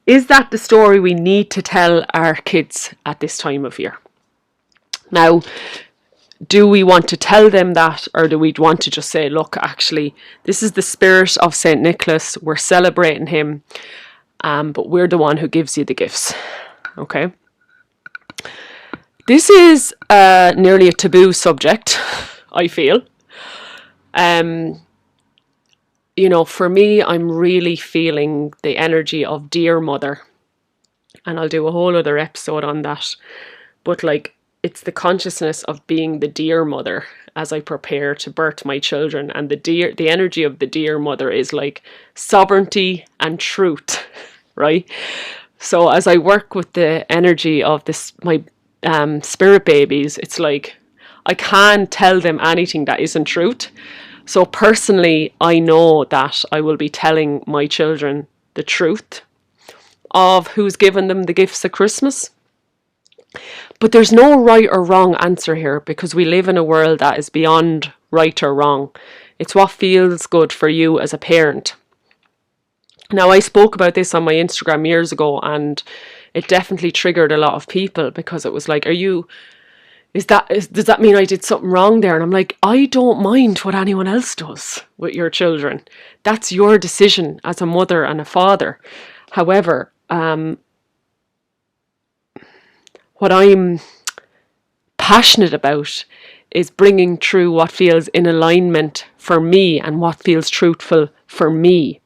is that the story we need to tell our kids at this time of year? Now, do we want to tell them that, or do we want to just say, look, actually, this is the spirit of St. Nicholas, we're celebrating him, but we're the one who gives you the gifts, okay? This is nearly a taboo subject, I feel. You know, for me, I'm really feeling the energy of Dear Mother, and I'll do a whole other episode on that, but like, it's the consciousness of being the dear mother as I prepare to birth my children. And the energy of the dear mother is like sovereignty and truth, right? So as I work with the energy of my spirit babies, it's like I can't tell them anything that isn't truth. So personally, I know that I will be telling my children the truth of who's given them the gifts at Christmas. But there's no right or wrong answer here, because we live in a world that is beyond right or wrong. It's what feels good for you as a parent. Now, I spoke about this on my Instagram years ago, and it definitely triggered a lot of people, because it was like, does that mean I did something wrong there? And I'm like, I don't mind what anyone else does with your children. That's your decision as a mother and a father. However, what I'm passionate about is bringing through what feels in alignment for me and what feels truthful for me.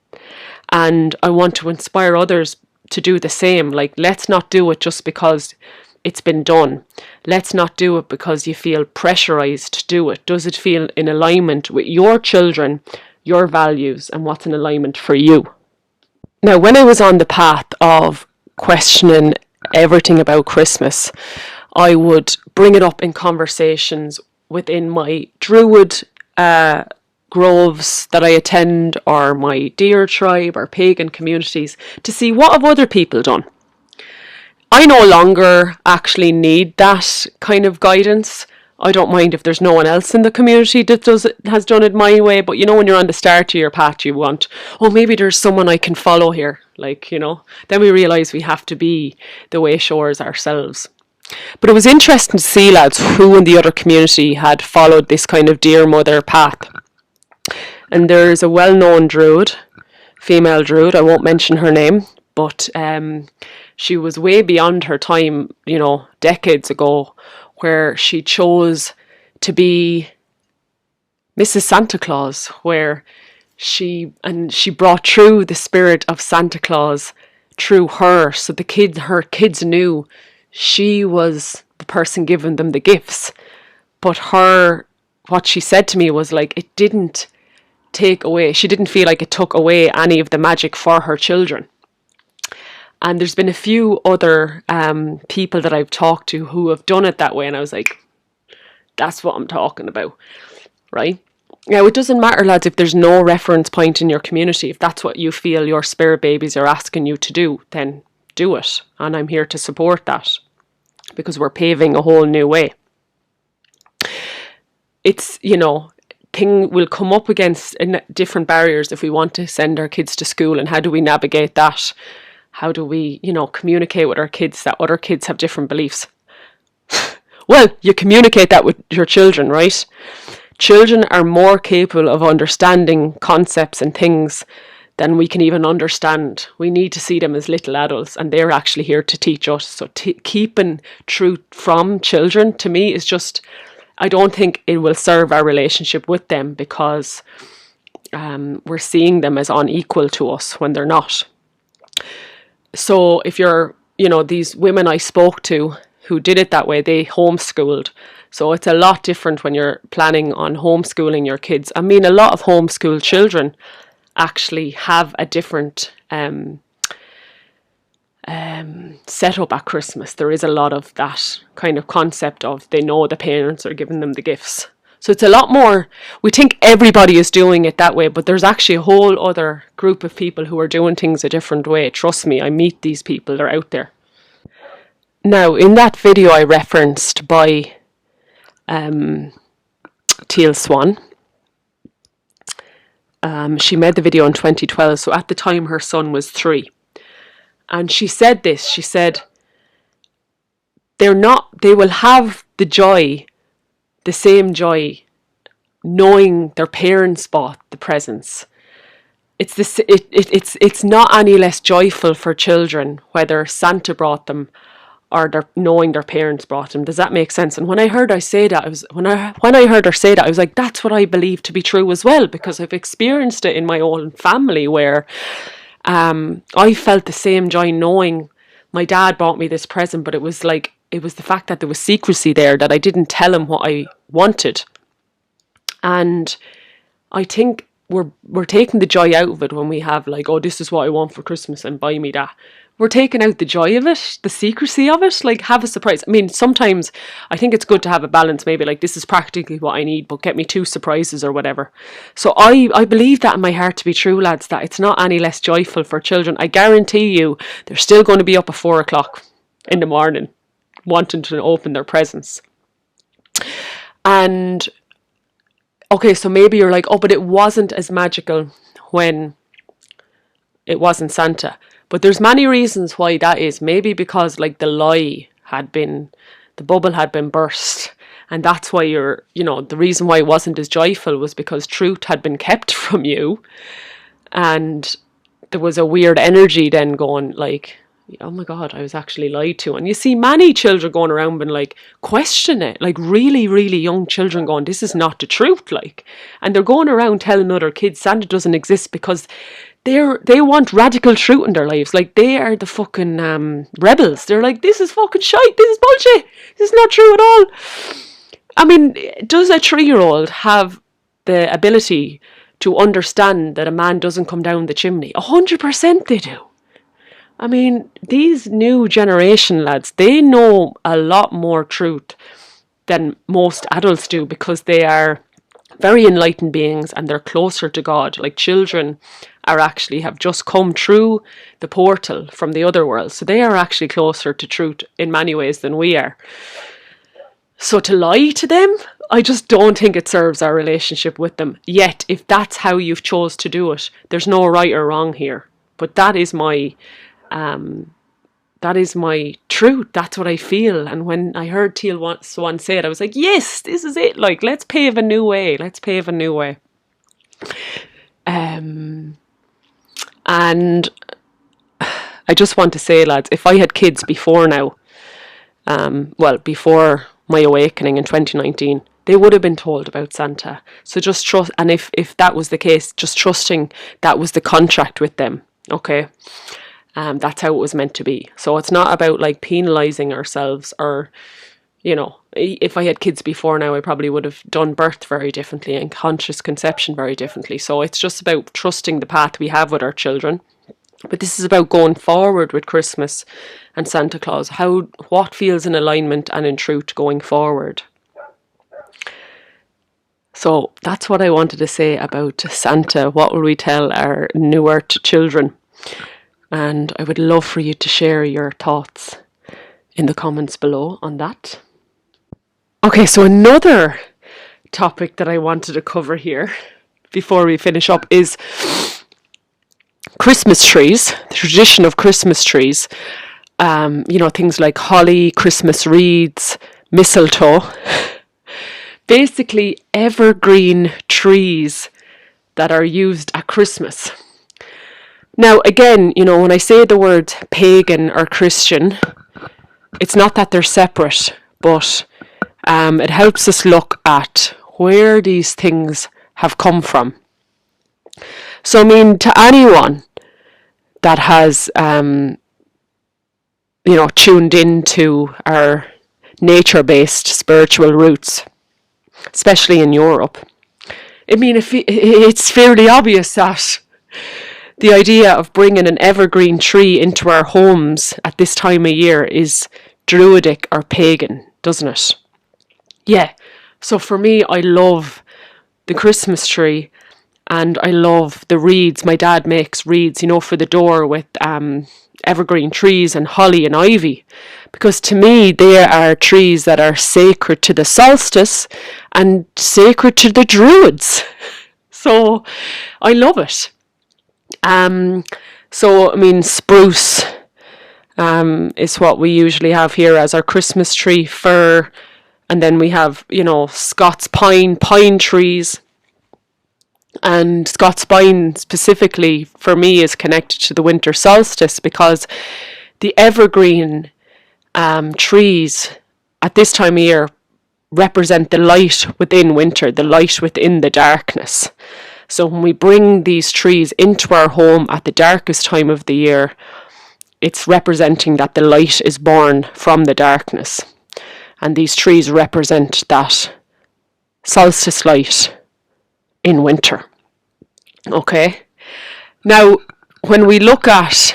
And I want to inspire others to do the same. Like, let's not do it just because it's been done. Let's not do it because you feel pressurized to do it. Does it feel in alignment with your children, your values, and what's in alignment for you? Now, when I was on the path of questioning everything about Christmas, I would bring it up in conversations within my Druid groves that I attend, or my deer tribe or pagan communities, to see what have other people done. I no longer actually need that kind of guidance. I don't mind if there's no one else in the community that has done it my way, but you know, when you're on the start of your path, you want, oh, maybe there's someone I can follow here. Like, you know, then we realise we have to be the way shores ourselves. But it was interesting to see, lads, who in the other community had followed this kind of dear mother path. And there's a well-known druid, female druid, I won't mention her name, but she was way beyond her time, you know, decades ago, where she chose to be Mrs. Santa Claus, where she brought through the spirit of Santa Claus through her, so her kids knew she was the person giving them the gifts. But what she said to me was like, it didn't take away, she didn't feel like it took away any of the magic for her children. And there's been a few other people that I've talked to who have done it that way, and I was like, that's what I'm talking about, right? Now, it doesn't matter, lads, if there's no reference point in your community. If that's what you feel your spirit babies are asking you to do, then do it. And I'm here to support that, because we're paving a whole new way. It's, you know, we'll come up against different barriers if we want to send our kids to school. And how do we navigate that? How do we, you know, communicate with our kids that other kids have different beliefs? Well, you communicate that with your children, right? Children are more capable of understanding concepts and things than we can even understand. We need to see them as little adults, and they're actually here to teach us. So keeping truth from children, to me, is just, I don't think it will serve our relationship with them, because we're seeing them as unequal to us when they're not. So if you're, you know, these women I spoke to who did it that way, they homeschooled. So it's a lot different when you're planning on homeschooling your kids. I mean, a lot of homeschool children actually have a different setup at Christmas. There is a lot of that kind of concept of they know the parents are giving them the gifts. So it's a lot more, we think everybody is doing it that way, but there's actually a whole other group of people who are doing things a different way. Trust me, I meet these people, they're out there. Now, in that video I referenced by Teal Swan, she made the video in 2012, so at the time her son was 3. And she said this, she said, they will have the joy, the same joy, knowing their parents bought the presents. It's not any less joyful for children whether Santa brought them or knowing their parents brought them. Does that make sense? And when I heard her say that, I was like, that's what I believe to be true as well, because I've experienced it in my own family where I felt the same joy knowing my dad bought me this present, but it was the fact that there was secrecy there, that I didn't tell him what I wanted. And I think we're taking the joy out of it when we have like, oh, this is what I want for Christmas and buy me that. We're taking out the joy of it, the secrecy of it, like have a surprise. I mean, sometimes I think it's good to have a balance, maybe like this is practically what I need, but get me 2 surprises or whatever. So I believe that in my heart to be true, lads, that it's not any less joyful for children. I guarantee you they're still going to be up at 4 o'clock in the morning wanting to open their presents. And okay, so maybe you're like, oh, but it wasn't as magical when it wasn't Santa. But there's many reasons why that is. Maybe because like the bubble had been burst. And that's why the reason why it wasn't as joyful was because truth had been kept from you. And there was a weird energy then going like, oh my God, I was actually lied to. And you see many children going around and like question it, like really, really young children going, this is not the truth, like. And they're going around telling other kids Santa doesn't exist because they want radical truth in their lives. Like they are the fucking rebels. They're like, this is fucking shite, this is bullshit, this is not true at all. I mean, does a 3-year-old have the ability to understand that a man doesn't come down the chimney? 100% they do. I mean, these new generation lads, they know a lot more truth than most adults do because they are very enlightened beings and they're closer to God. Like children have just come through the portal from the other world. So they are actually closer to truth in many ways than we are. So to lie to them, I just don't think it serves our relationship with them. Yet, if that's how you've chose to do it, there's no right or wrong here. But that is my truth. That's what I feel. And when I heard Teal Swan say it, I was like, yes, this is it. Like, let's pave a new way. Let's pave a new way. And I just want to say, lads, if I had kids before now, before my awakening in 2019, they would have been told about Santa. So just trust, and if that was the case, just trusting that was the contract with them, okay? That's how it was meant to be. So it's not about like penalising ourselves, or, you know, if I had kids before now, I probably would have done birth very differently and conscious conception very differently. So it's just about trusting the path we have with our children. But this is about going forward with Christmas and Santa Claus. What feels in alignment and in truth going forward. So that's what I wanted to say about Santa. What will we tell our New Earth children? And I would love for you to share your thoughts in the comments below on that. Okay, so another topic that I wanted to cover here before we finish up is Christmas trees, the tradition of Christmas trees. Things like holly, Christmas wreaths, mistletoe. Basically, evergreen trees that are used at Christmas. Now, again, when I say the word pagan or Christian, it's not that they're separate, but it helps us look at where these things have come from. So, to anyone that has, tuned into our nature-based spiritual roots, especially in Europe, it's fairly obvious that the idea of bringing an evergreen tree into our homes at this time of year is druidic or pagan, doesn't it? Yeah. So for me, I love the Christmas tree, and I love the wreaths. My dad makes wreaths, for the door with evergreen trees and holly and ivy, because to me they are trees that are sacred to the solstice and sacred to the druids. So I love it. Spruce is what we usually have here as our Christmas tree. Fir, and then we have Scots pine trees. And Scots pine specifically for me is connected to the winter solstice, because the evergreen trees at this time of year represent the light within winter, the light within the darkness. So when we bring these trees into our home at the darkest time of the year, it's representing that the light is born from the darkness. And these trees represent that solstice light in winter. Okay. Now, when we look at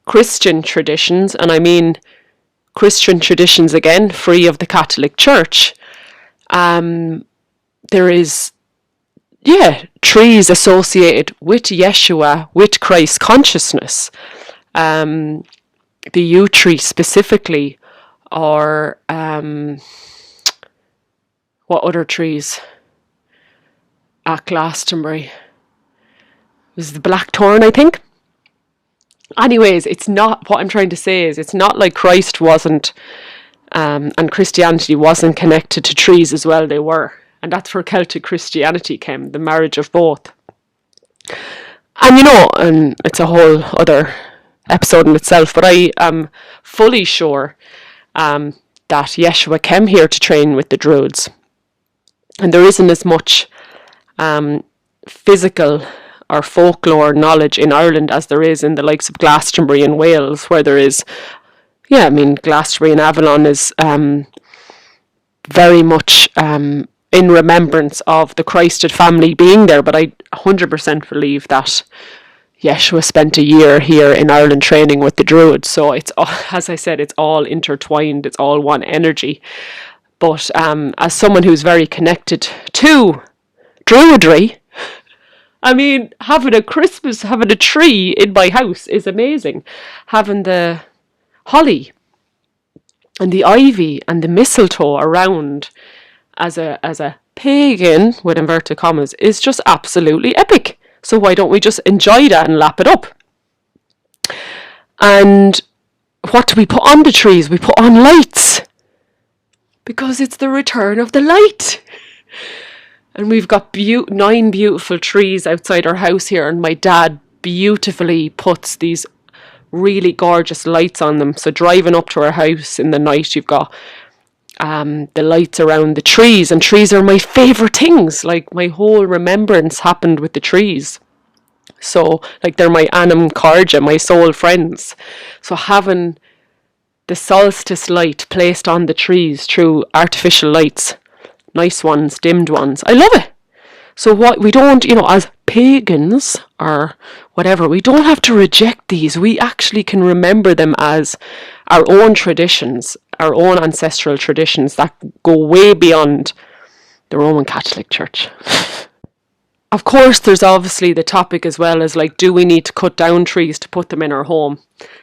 Christian traditions, and I mean Christian traditions again, free of the Catholic Church, there is trees associated with Yeshua, with Christ consciousness. The yew tree specifically, or what other trees? At Glastonbury. It was the blackthorn, I think. Anyways, it's not, what I'm trying to say is, it's not like Christ wasn't, and Christianity wasn't connected to trees as well. They were. And that's where Celtic Christianity came, the marriage of both. And it's a whole other episode in itself, but I am fully sure that Yeshua came here to train with the Druids. And there isn't as much physical or folklore knowledge in Ireland as there is in the likes of Glastonbury in Wales, where there is, Glastonbury and Avalon is very much in remembrance of the Christed family being there. But I 100% believe that Yeshua spent a year here in Ireland training with the Druids. So it's, as I said, it's all intertwined. It's all one energy. But as someone who's very connected to Druidry, having a tree in my house is amazing. Having the holly and the ivy and the mistletoe around as a pagan, with inverted commas, is just absolutely epic. So why don't we just enjoy that and lap it up? And what do we put on the trees? We put on lights, because it's the return of the light. And we've got 9 beautiful trees outside our house here, and my dad beautifully puts these really gorgeous lights on them. So driving up to our house in the night, you've got the lights around the trees, and trees are my favourite things. Like, my whole remembrance happened with the trees. So, like, they're my anam carja, my soul friends. So having the solstice light placed on the trees through artificial lights, nice ones, dimmed ones, I love it. So what we don't, as pagans or whatever, we don't have to reject these. We actually can remember them as our own traditions, our own ancestral traditions that go way beyond the Roman Catholic Church. Of course, there's obviously the topic as well as, like, do we need to cut down trees to put them in our home?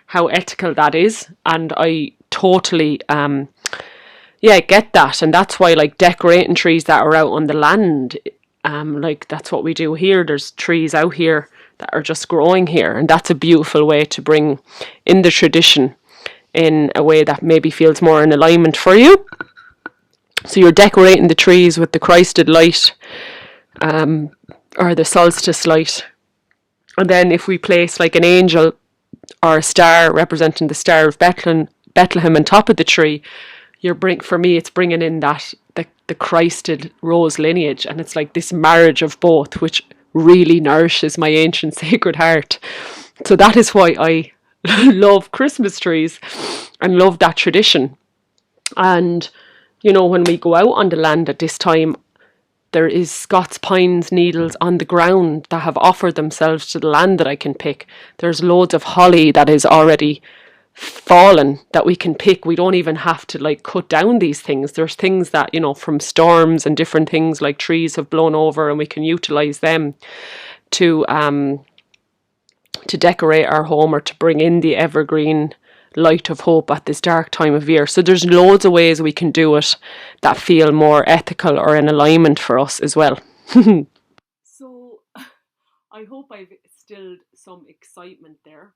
How ethical that is. And I totally, get that. And that's why, like, decorating trees that are out on the land, like, that's what we do here. There's trees out here that are just growing here. And that's a beautiful way to bring in the tradition in a way that maybe feels more in alignment for you. So you're decorating the trees with the Christed light, or the solstice light. And then if we place, like, an angel or a star representing the Star of Bethlehem on top of the tree, for me, it's bringing in that the Christed rose lineage, and it's like this marriage of both, which really nourishes my ancient sacred heart. So that is why I love Christmas trees and love that tradition. And when we go out on the land at this time, there is Scots pines needles on the ground that have offered themselves to the land that I can pick. There's loads of holly that is already fallen that we can pick. We don't even have to, like, cut down these things. There's things that, from storms and different things, like trees have blown over, and we can utilize them to decorate our home or to bring in the evergreen light of hope at this dark time of year. So there's loads of ways we can do it that feel more ethical or in alignment for us as well. So I hope I've instilled some excitement there.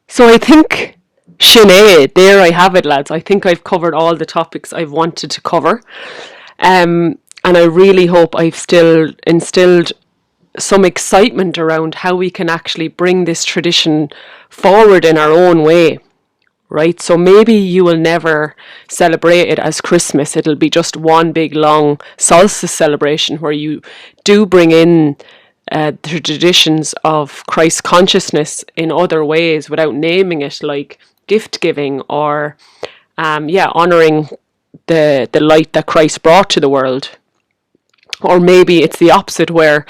So I think, Sinead, there I have it, lads. I think I've covered all the topics I've wanted to cover. And I really hope I've still instilled some excitement around how we can actually bring this tradition forward in our own way, right? So maybe you will never celebrate it as Christmas. It'll be just one big long solstice celebration where you do bring in the traditions of Christ consciousness in other ways without naming it, like gift giving or honouring the light that Christ brought to the world. Or maybe it's the opposite, where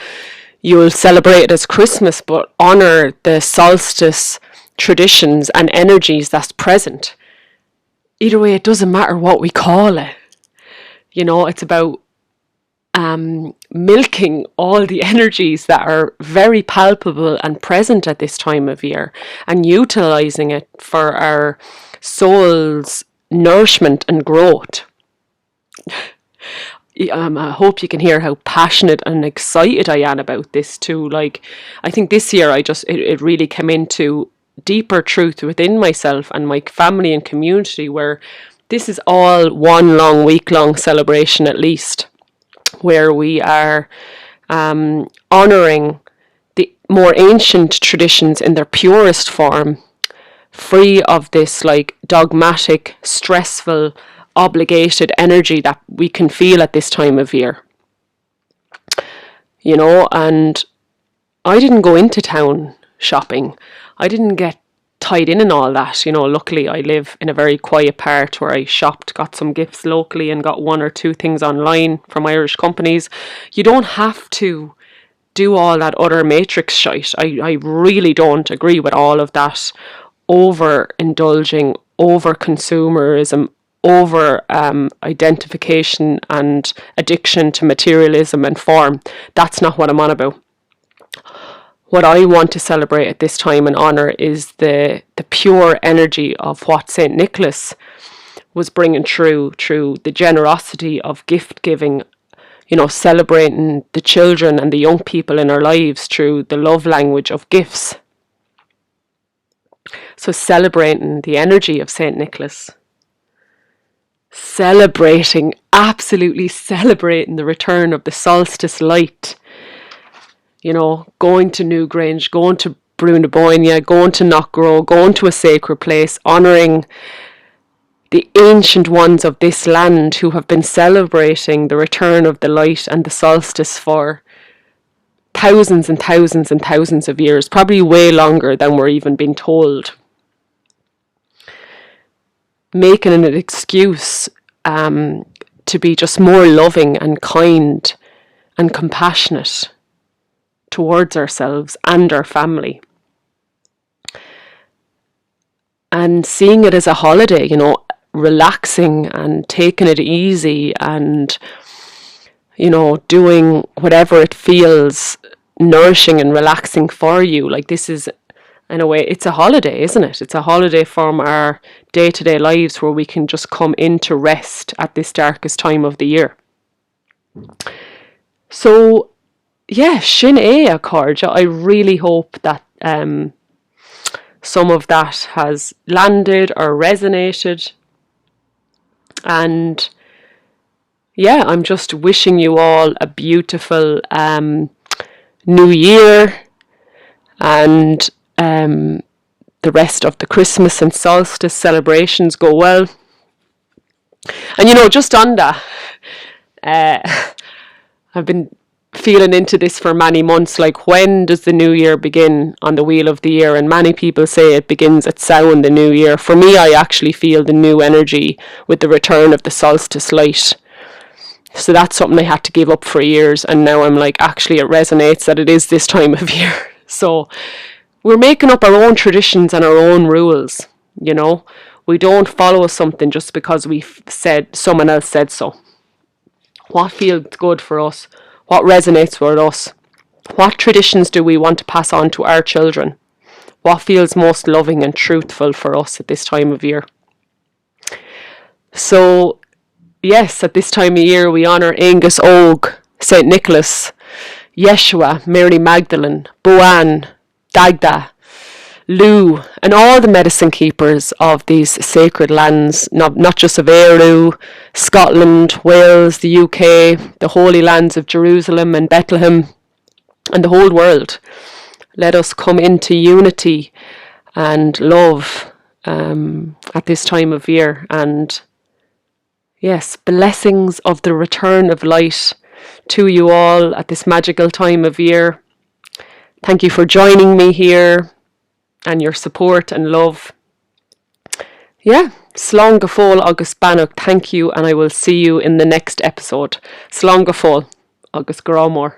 you will celebrate it as Christmas but honour the solstice traditions and energies that's present. Either way, it doesn't matter what we call it. It's about milking all the energies that are very palpable and present at this time of year and utilising it for our soul's nourishment and growth. I hope you can hear how passionate and excited I am about this too. Like, I think this year it really came into deeper truth within myself and my family and community, where this is all one long week-long celebration at least, where we are honouring the more ancient traditions in their purest form, free of this, like, dogmatic, stressful, obligated energy that we can feel at this time of year. And I didn't go into town shopping. I didn't get tied in all that. Luckily I live in a very quiet part where I shopped, got some gifts locally and got one or two things online from Irish companies. You don't have to do all that other matrix shite. I really don't agree with all of that over-indulging, over-consumerism, over identification and addiction to materialism and form. That's not what I'm on about. What I want to celebrate at this time and honour is the pure energy of what St. Nicolas was bringing through the generosity of gift giving, celebrating the children and the young people in our lives through the love language of gifts. So celebrating the energy of St. Nicolas. Absolutely celebrating the return of the solstice light. You know, going to Newgrange, going to Brunaboynia, going to Knockgrow, going to a sacred place, honouring the ancient ones of this land who have been celebrating the return of the light and the solstice for thousands and thousands and thousands of years, probably way longer than we're even being told. Making an excuse to be just more loving and kind and compassionate towards ourselves and our family. And seeing it as a holiday, you know, relaxing and taking it easy and, you know, doing whatever it feels nourishing and relaxing for you. Like, this is, in a way, it's a holiday, isn't it? It's a holiday from our day-to-day lives where we can just come into rest at this darkest time of the year. So, yeah, Sin é a Cáride. I really hope that some of that has landed or resonated. And yeah, I'm just wishing you all a beautiful new year, and the rest of the Christmas and solstice celebrations go well. And you know, just on that, I've been feeling into this for many months, like, when does the new year begin on the wheel of the year? And many people say it begins at Samhain, the new year. For me, I actually feel the new energy with the return of the solstice light. So that's something I had to give up for years, and now I'm like, actually it resonates that it is this time of year. So we're making up our own traditions and our own rules, you know. We don't follow something just because someone else said so. What feels good for us? What resonates with us? What traditions do we want to pass on to our children? What feels most loving and truthful for us at this time of year? So, yes, at this time of year we honour Angus Og, St. Nicolas, Yeshua, Mary Magdalene, Boan, Dagda, Lou, and all the medicine keepers of these sacred lands, not just of Éirú, Scotland, Wales, the UK, the Holy Lands of Jerusalem and Bethlehem, and the whole world. Let us come into unity and love at this time of year. And yes, blessings of the return of light to you all at this magical time of year. Thank you for joining me here and your support and love. Yeah, slán go fóill agus bannock, thank you, and I will see you in the next episode. Slán go fóill agus Grá Mòr.